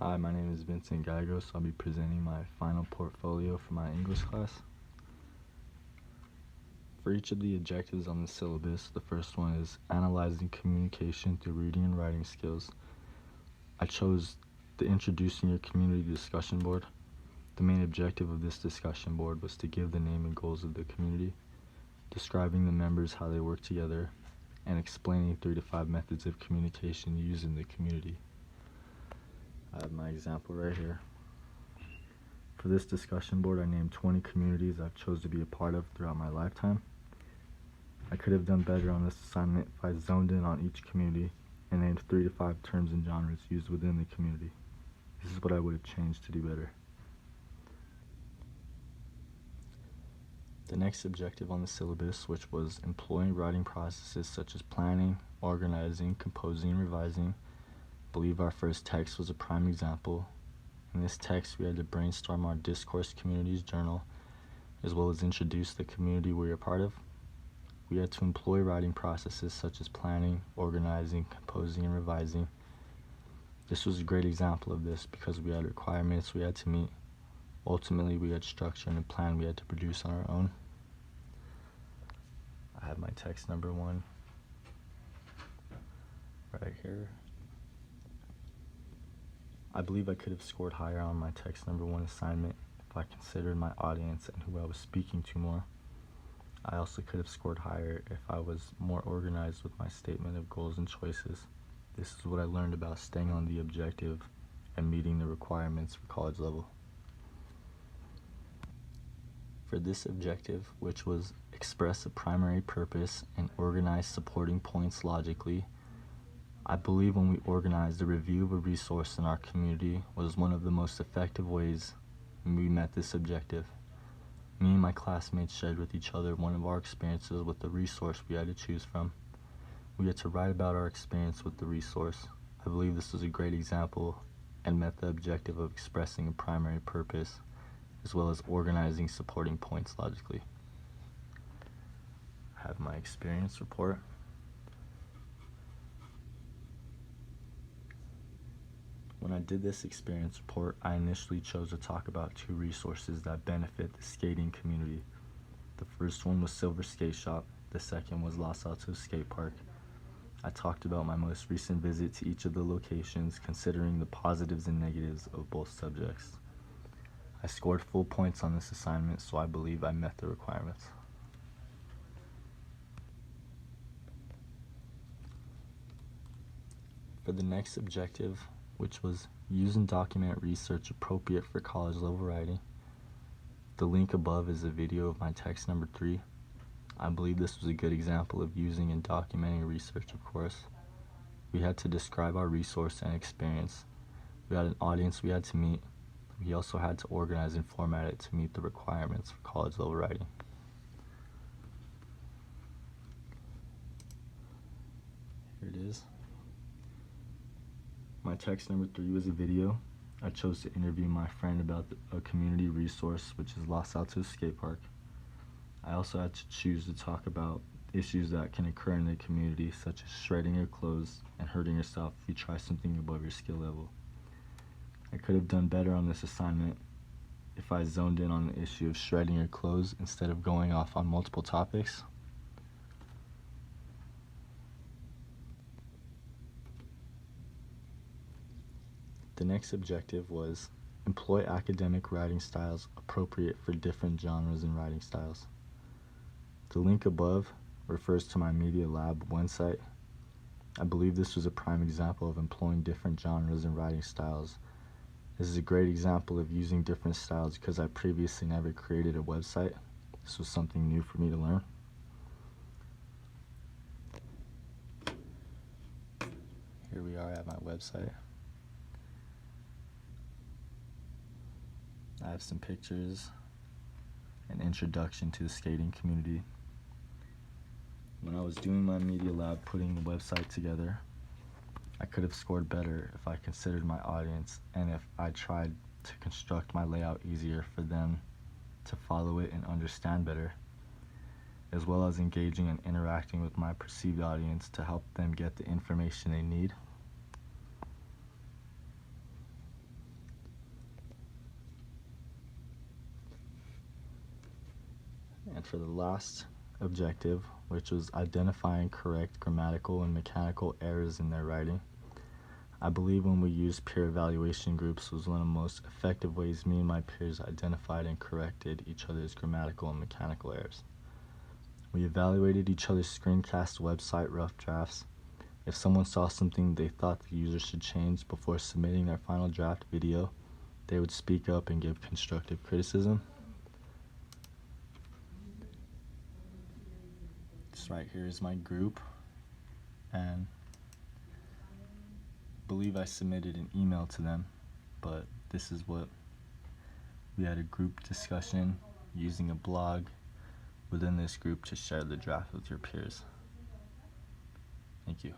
Hi, my name is Vincent Gallegos. I'll be presenting my final portfolio for my English class. For each of the objectives on the syllabus, the first one is analyzing communication through reading and writing skills. I chose the Introducing Your Community discussion board. The main objective of this discussion board was to give the name and goals of the community, describing the members, how they work together, and explaining 3 to 5 methods of communication used in the community. I have my example right here. For this discussion board, I named 20 communities I've chose to be a part of throughout my lifetime. I could have done better on this assignment if I zoned in on each community and named 3 to 5 terms and genres used within the community. This is what I would have changed to do better. The next objective on the syllabus, which was employing writing processes such as planning, organizing, composing, and revising. I believe our first text was a prime example. In this text, we had to brainstorm our discourse community's journal, as well as introduce the community we are part of. We had to employ writing processes such as planning, organizing, composing, and revising. This was a great example of this because we had requirements we had to meet. Ultimately, we had structure and a plan we had to produce on our own. I have my text number 1 right here. I believe I could have scored higher on my text number 1 assignment if I considered my audience and who I was speaking to more. I also could have scored higher if I was more organized with my statement of goals and choices. This is what I learned about staying on the objective and meeting the requirements for college level. For this objective, which was express a primary purpose and organize supporting points logically, I believe when we organized a review of a resource in our community was one of the most effective ways we met this objective. Me and my classmates shared with each other one of our experiences with the resource we had to choose from. We had to write about our experience with the resource. I believe this was a great example and met the objective of expressing a primary purpose, as well as organizing supporting points logically. I have my experience report. When I did this experience report, I initially chose to talk about 2 resources that benefit the skating community. The first one was Silver Skate Shop, the second was Los Altos Skate Park. I talked about my most recent visit to each of the locations, considering the positives and negatives of both subjects. I scored full points on this assignment, so I believe I met the requirements. For the next objective, which was use and document research appropriate for college level writing, the link above is a video of my text number 3. I believe this was a good example of using and documenting research, of course. We had to describe our resource and experience. We had an audience we had to meet. We also had to organize and format it to meet the requirements for college level writing. Here it is. My text number 3 was a video. I chose to interview my friend about a community resource, which is Los Altos Skate Park. I also had to choose to talk about issues that can occur in the community, such as shredding your clothes and hurting yourself if you try something above your skill level. I could have done better on this assignment if I zoned in on the issue of shredding your clothes instead of going off on multiple topics. The next objective was employ academic writing styles appropriate for different genres and writing styles. The link above refers to my Media Lab website. I believe this was a prime example of employing different genres and writing styles. This is a great example of using different styles because I previously never created a website. This was something new for me to learn. Here we are at my website. I have some pictures, an introduction to the skating community. When I was doing my Media Lab, putting the website together, I could have scored better if I considered my audience and if I tried to construct my layout easier for them to follow it and understand better, as well as engaging and interacting with my perceived audience to help them get the information they need. And for the last objective, which was identifying correct grammatical and mechanical errors in their writing, I believe when we used peer evaluation groups was one of the most effective ways me and my peers identified and corrected each other's grammatical and mechanical errors. We evaluated each other's screencast website rough drafts. If someone saw something they thought the user should change before submitting their final draft video, they would speak up and give constructive criticism. This right here is my group, and I believe I submitted an email to them, but this is what we had: a group discussion using a blog within this group to share the draft with your peers. Thank you.